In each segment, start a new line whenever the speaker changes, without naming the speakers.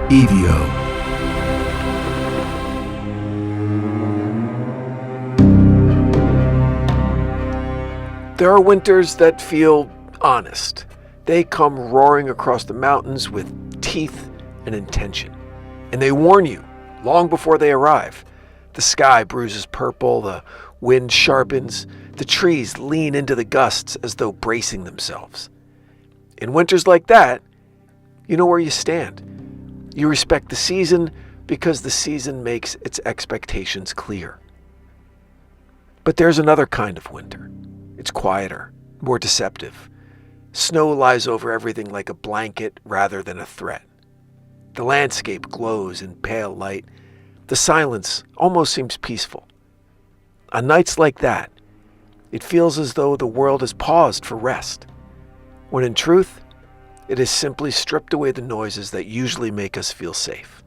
EVO.
There are winters that feel honest. They come roaring across the mountains with teeth and intention. And they warn you long before they arrive. The sky bruises purple, the wind sharpens, the trees lean into the gusts as though bracing themselves. In winters like that, you know where you stand. You respect the season because the season makes its expectations clear. But there's another kind of winter. It's quieter, more deceptive. Snow lies over everything like a blanket rather than a threat. The landscape glows in pale light. The silence almost seems peaceful. On nights like that, it feels as though the world has paused for rest, when in truth, it has simply stripped away the noises that usually make us feel safe.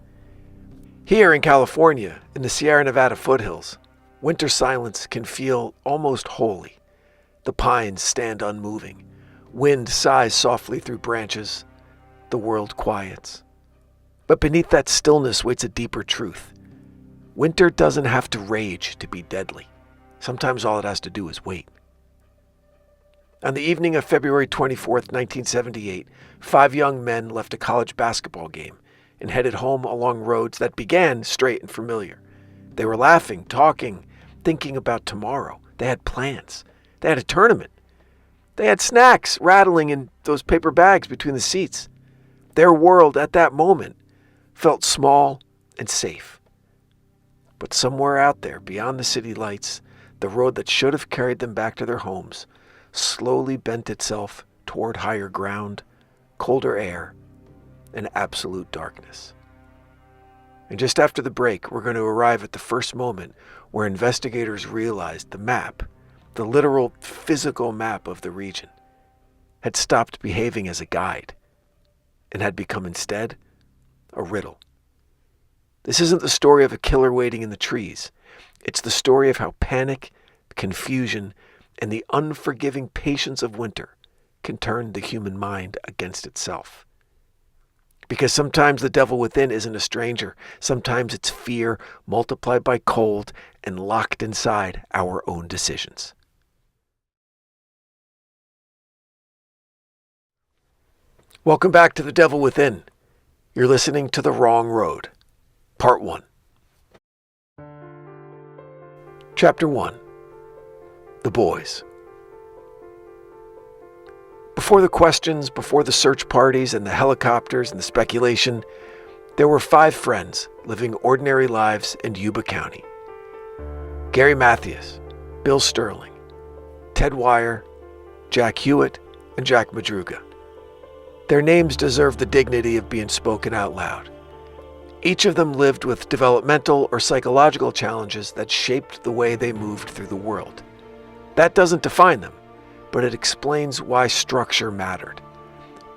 Here in California, in the Sierra Nevada foothills, winter silence can feel almost holy. The pines stand unmoving. Wind sighs softly through branches. The world quiets. But beneath that stillness waits a deeper truth. Winter doesn't have to rage to be deadly. Sometimes all it has to do is wait. On the evening of February 24th, 1978, 5 young men left a college basketball game and headed home along roads that began straight and familiar. They were laughing, talking, thinking about tomorrow. They had plans. They had a tournament. They had snacks rattling in those paper bags between the seats. Their world at that moment felt small and safe. But somewhere out there, beyond the city lights, the road that should have carried them back to their homes slowly bent itself toward higher ground, colder air, and absolute darkness. And just after the break, we're going to arrive at the first moment where investigators realized the map, the literal physical map of the region, had stopped behaving as a guide and had become instead a riddle. This isn't the story of a killer waiting in the trees. It's the story of how panic, confusion, and the unforgiving patience of winter can turn the human mind against itself. Because sometimes the devil within isn't a stranger. Sometimes it's fear multiplied by cold and locked inside our own decisions. Welcome back to The Devil Within. You're listening to The Wrong Road, Part 1. Chapter 1. The Boys. Before the questions, before the search parties and the helicopters and the speculation, there were 5 friends living ordinary lives in Yuba County. Gary Mathias, Bill Sterling, Ted Weiher, Jack Huett, and Jack Madruga. Their names deserve the dignity of being spoken out loud. Each of them lived with developmental or psychological challenges that shaped the way they moved through the world. That doesn't define them, but it explains why structure mattered.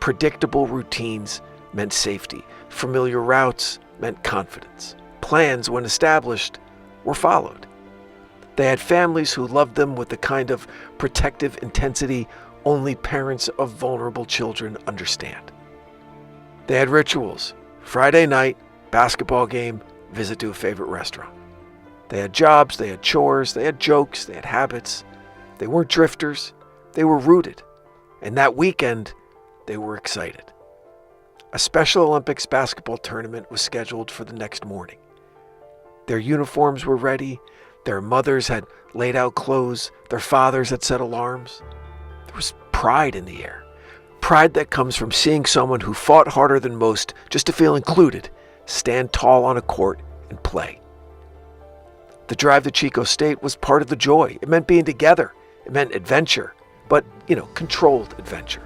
Predictable routines meant safety. Familiar routes meant confidence. Plans, when established, were followed. They had families who loved them with the kind of protective intensity only parents of vulnerable children understand. They had rituals: Friday night, basketball game, visit to a favorite restaurant. They had jobs, they had chores, they had jokes, they had habits. They weren't drifters, they were rooted. And that weekend, they were excited. A Special Olympics basketball tournament was scheduled for the next morning. Their uniforms were ready, their mothers had laid out clothes, their fathers had set alarms. There was pride in the air. Pride that comes from seeing someone who fought harder than most just to feel included, stand tall on a court and play. The drive to Chico State was part of the joy. It meant being together. It meant adventure, but, controlled adventure.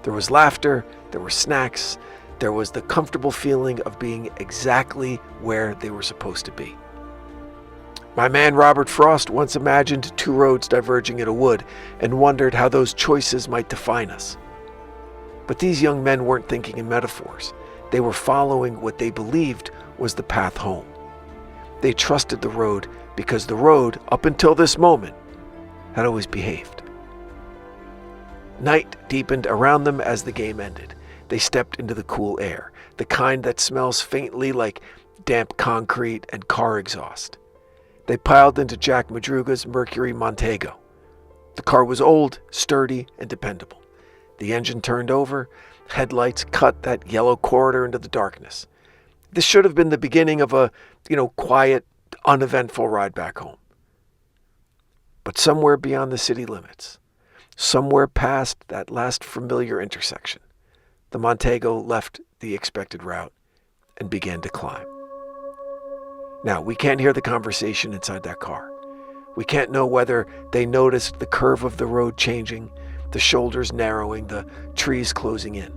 There was laughter, there were snacks, there was the comfortable feeling of being exactly where they were supposed to be. My man Robert Frost once imagined 2 roads diverging in a wood and wondered how those choices might define us. But these young men weren't thinking in metaphors. They were following what they believed was the path home. They trusted the road because the road, up until this moment, had always behaved. Night deepened around them as the game ended. they stepped into the cool air, the kind that smells faintly like damp concrete and car exhaust. They piled into Jack Madruga's Mercury Montego. The car was old, sturdy, and dependable. The engine turned over, headlights cut that yellow corridor into the darkness. This should have been the beginning of a, quiet, uneventful ride back home. But somewhere beyond the city limits, somewhere past that last familiar intersection, the Montego left the expected route and began to climb. Now, we can't hear the conversation inside that car. We can't know whether they noticed the curve of the road changing, the shoulders narrowing, the trees closing in.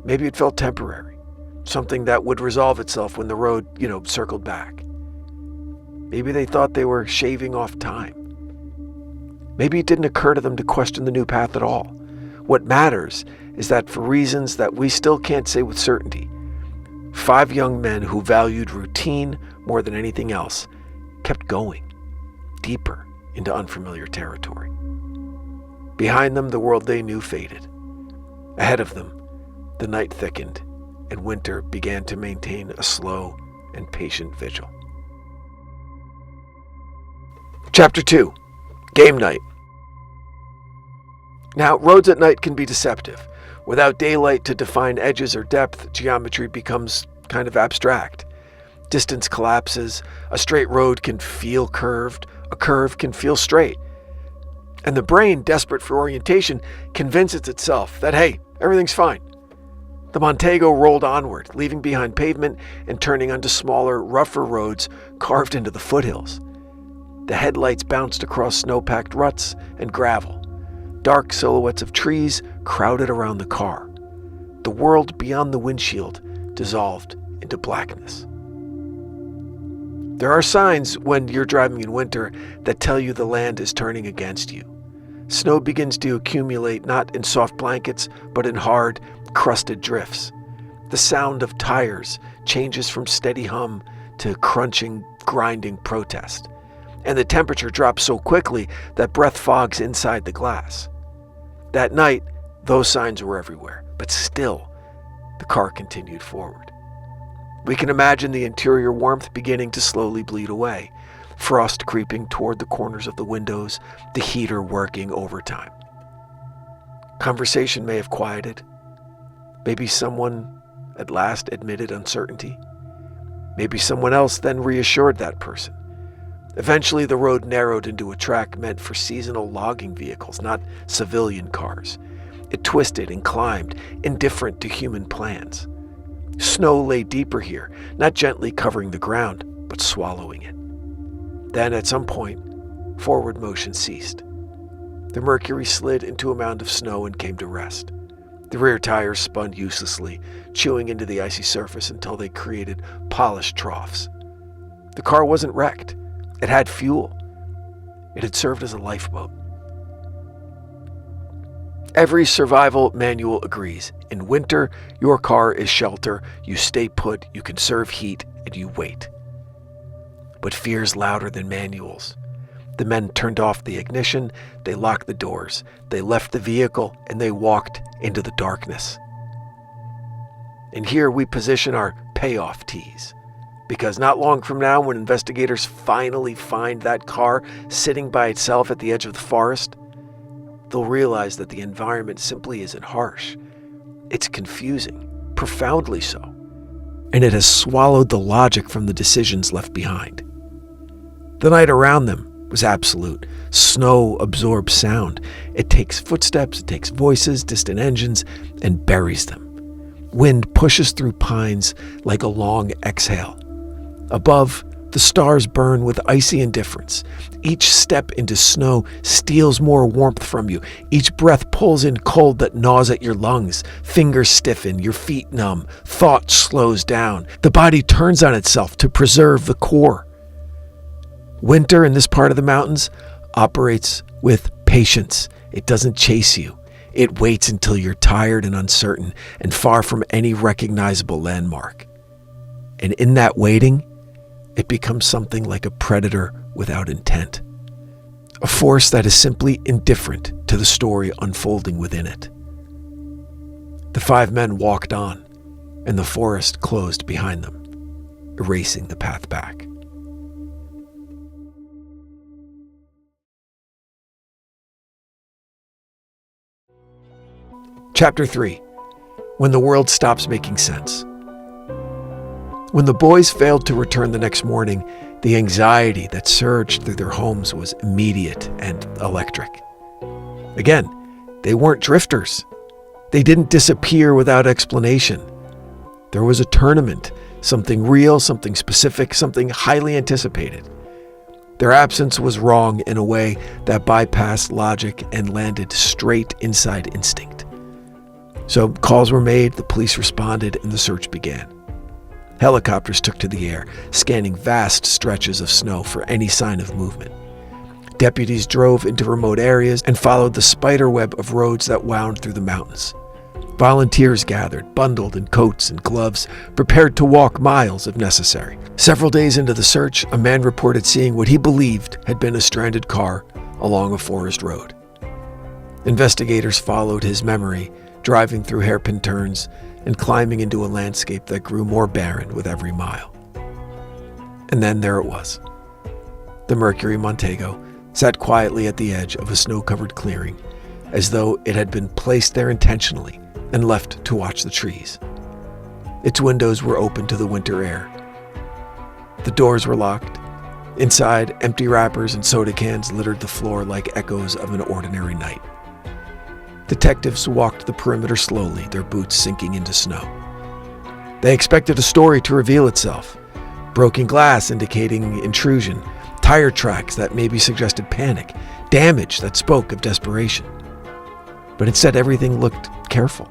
Maybe it felt temporary, something that would resolve itself when the road, circled back. Maybe they thought they were shaving off time. Maybe it didn't occur to them to question the new path at all. What matters is that for reasons that we still can't say with certainty, 5 young men who valued routine more than anything else kept going, deeper into unfamiliar territory. Behind them, the world they knew faded. Ahead of them, the night thickened, and winter began to maintain a slow and patient vigil. Chapter 2. Game Night. Now, roads at night can be deceptive. Without daylight to define edges or depth, geometry becomes kind of abstract. Distance collapses, a straight road can feel curved, a curve can feel straight. And the brain, desperate for orientation, convinces itself that, hey, everything's fine. The Montego rolled onward, leaving behind pavement and turning onto smaller, rougher roads carved into the foothills. The headlights bounced across snow-packed ruts and gravel. Dark silhouettes of trees crowded around the car. The world beyond the windshield dissolved into blackness. There are signs when you're driving in winter that tell you the land is turning against you. Snow begins to accumulate not in soft blankets, but in hard, crusted drifts. The sound of tires changes from steady hum to crunching, grinding protest. And the temperature drops so quickly that breath fogs inside the glass. That night, those signs were everywhere, but still, the car continued forward. We can imagine the interior warmth beginning to slowly bleed away, frost creeping toward the corners of the windows, the heater working overtime. Conversation may have quieted. Maybe someone at last admitted uncertainty. Maybe someone else then reassured that person. Eventually, the road narrowed into a track meant for seasonal logging vehicles, not civilian cars. It twisted and climbed, indifferent to human plans. Snow lay deeper here, not gently covering the ground, but swallowing it. Then, at some point, forward motion ceased. The Mercury slid into a mound of snow and came to rest. The rear tires spun uselessly, chewing into the icy surface until they created polished troughs. The car wasn't wrecked. It had fuel. It had served as a lifeboat. Every survival manual agrees. In winter, your car is shelter. You stay put, you conserve heat, and you wait. But fear's louder than manuals. The men turned off the ignition, they locked the doors, they left the vehicle, and they walked into the darkness. And here we position our payoff tees. Because not long from now, when investigators finally find that car sitting by itself at the edge of the forest, they'll realize that the environment simply isn't harsh. It's confusing, profoundly so. And it has swallowed the logic from the decisions left behind. The night around them was absolute. Snow absorbs sound. It takes footsteps, it takes voices, distant engines, and buries them. Wind pushes through pines like a long exhale. Above, the stars burn with icy indifference. Each step into snow steals more warmth from you. Each breath pulls in cold that gnaws at your lungs. Fingers stiffen, your feet numb. Thought slows down. The body turns on itself to preserve the core. Winter in this part of the mountains operates with patience. It doesn't chase you. It waits until you're tired and uncertain and far from any recognizable landmark. And in that waiting, it becomes something like a predator without intent. A force that is simply indifferent to the story unfolding within it. The 5 men walked on, and the forest closed behind them, erasing the path back. Chapter 3. When the world stops making sense. When the boys failed to return the next morning, the anxiety that surged through their homes was immediate and electric. Again, they weren't drifters. They didn't disappear without explanation. There was a tournament, something real, something specific, something highly anticipated. Their absence was wrong in a way that bypassed logic and landed straight inside instinct. So calls were made, the police responded, and the search began. Helicopters took to the air, scanning vast stretches of snow for any sign of movement. Deputies drove into remote areas and followed the spider web of roads that wound through the mountains. Volunteers gathered, bundled in coats and gloves, prepared to walk miles if necessary. Several days into the search, a man reported seeing what he believed had been a stranded car along a forest road. Investigators followed his memory, driving through hairpin turns and climbing into a landscape that grew more barren with every mile. And then there it was. The Mercury Montego sat quietly at the edge of a snow-covered clearing, as though it had been placed there intentionally and left to watch the trees. Its windows were open to the winter air. The doors were locked. Inside, empty wrappers and soda cans littered the floor like echoes of an ordinary night. Detectives walked the perimeter slowly, their boots sinking into snow. They expected a story to reveal itself. Broken glass indicating intrusion, tire tracks that maybe suggested panic, damage that spoke of desperation. But instead everything looked careful.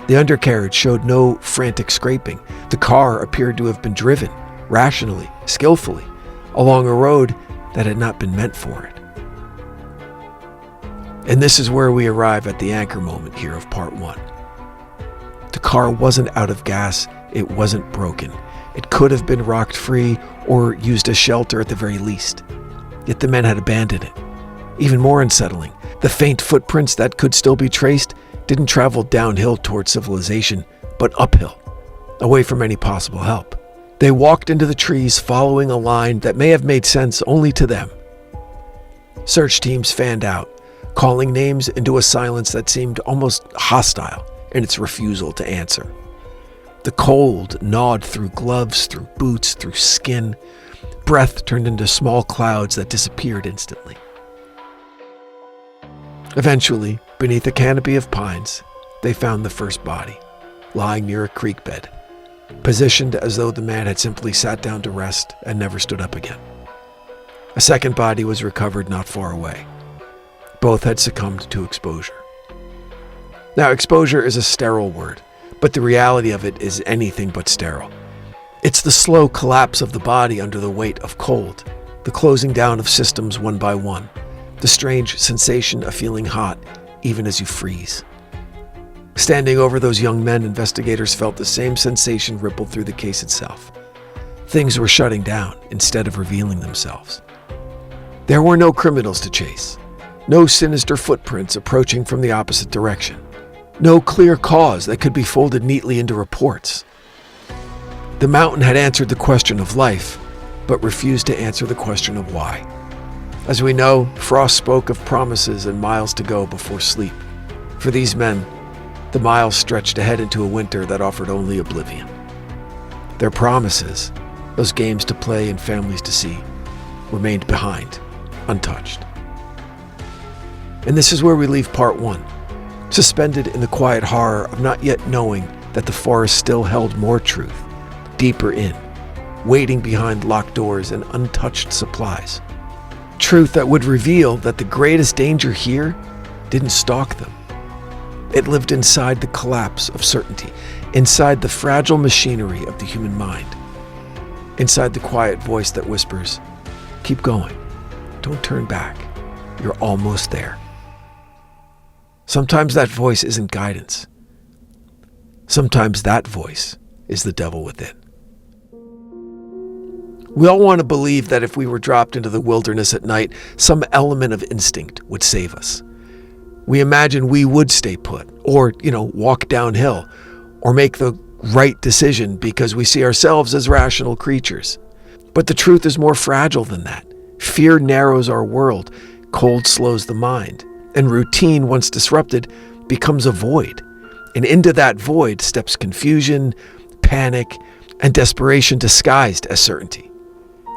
The undercarriage showed no frantic scraping. The car appeared to have been driven, rationally, skillfully, along a road that had not been meant for it. And this is where we arrive at the anchor moment here of part 1. The car wasn't out of gas, it wasn't broken. It could have been rocked free or used as shelter at the very least. Yet the men had abandoned it. Even more unsettling, the faint footprints that could still be traced didn't travel downhill towards civilization, but uphill, away from any possible help. They walked into the trees following a line that may have made sense only to them. Search teams fanned out, calling names into a silence that seemed almost hostile in its refusal to answer. The cold gnawed through gloves, through boots, through skin. Breath turned into small clouds that disappeared instantly. Eventually, beneath a canopy of pines, they found the first body, lying near a creek bed, positioned as though the man had simply sat down to rest and never stood up again. A second body was recovered not far away. Both had succumbed to exposure. Now, exposure is a sterile word, but the reality of it is anything but sterile. It's the slow collapse of the body under the weight of cold, the closing down of systems one by one, the strange sensation of feeling hot even as you freeze. Standing over those young men, investigators felt the same sensation ripple through the case itself. Things were shutting down instead of revealing themselves. There were no criminals to chase. No sinister footprints approaching from the opposite direction. No clear cause that could be folded neatly into reports. The mountain had answered the question of life, but refused to answer the question of why. As we know, Frost spoke of promises and miles to go before sleep. For these men, the miles stretched ahead into a winter that offered only oblivion. Their promises, those games to play and families to see, remained behind, untouched. And this is where we leave part 1, suspended in the quiet horror of not yet knowing that the forest still held more truth, deeper in, waiting behind locked doors and untouched supplies. Truth that would reveal that the greatest danger here didn't stalk them. It lived inside the collapse of certainty, inside the fragile machinery of the human mind, inside the quiet voice that whispers, "Keep going, don't turn back, you're almost there." Sometimes that voice isn't guidance. Sometimes that voice is the devil within. We all want to believe that if we were dropped into the wilderness at night, some element of instinct would save us. We imagine we would stay put or, walk downhill or make the right decision because we see ourselves as rational creatures. But the truth is more fragile than that. Fear narrows our world, cold slows the mind, and routine, once disrupted, becomes a void. And into that void steps confusion, panic, and desperation disguised as certainty.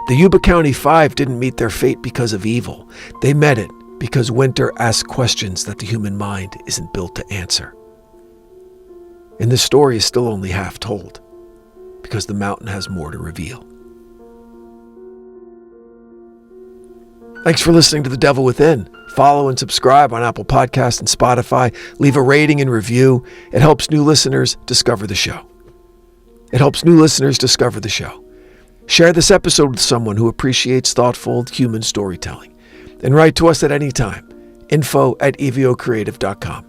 The Yuba County Five didn't meet their fate because of evil. They met it because winter asked questions that the human mind isn't built to answer. And the story is still only half told, because the mountain has more to reveal. Thanks for listening to The Devil Within. Follow and subscribe on Apple Podcasts and Spotify. Leave a rating and review. It helps new listeners discover the show. Share this episode with someone who appreciates thoughtful human storytelling. And write to us at any time. info@evocreative.com.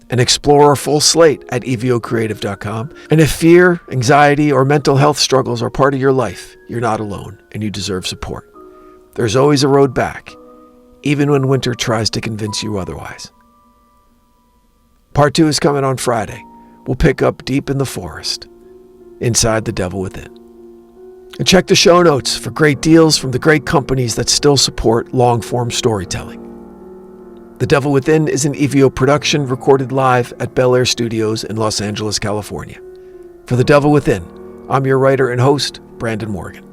And explore our full slate at evocreative.com. And if fear, anxiety, or mental health struggles are part of your life, you're not alone and you deserve support. There's always a road back, even when winter tries to convince you otherwise. Part 2 is coming on Friday. We'll pick up deep in the forest, inside the devil within. And check the show notes for great deals from the great companies that still support long-form storytelling. The Devil Within is an EVO production recorded live at Bel Air Studios in Los Angeles, California. For The Devil Within, I'm your writer and host, Brandon Morgan.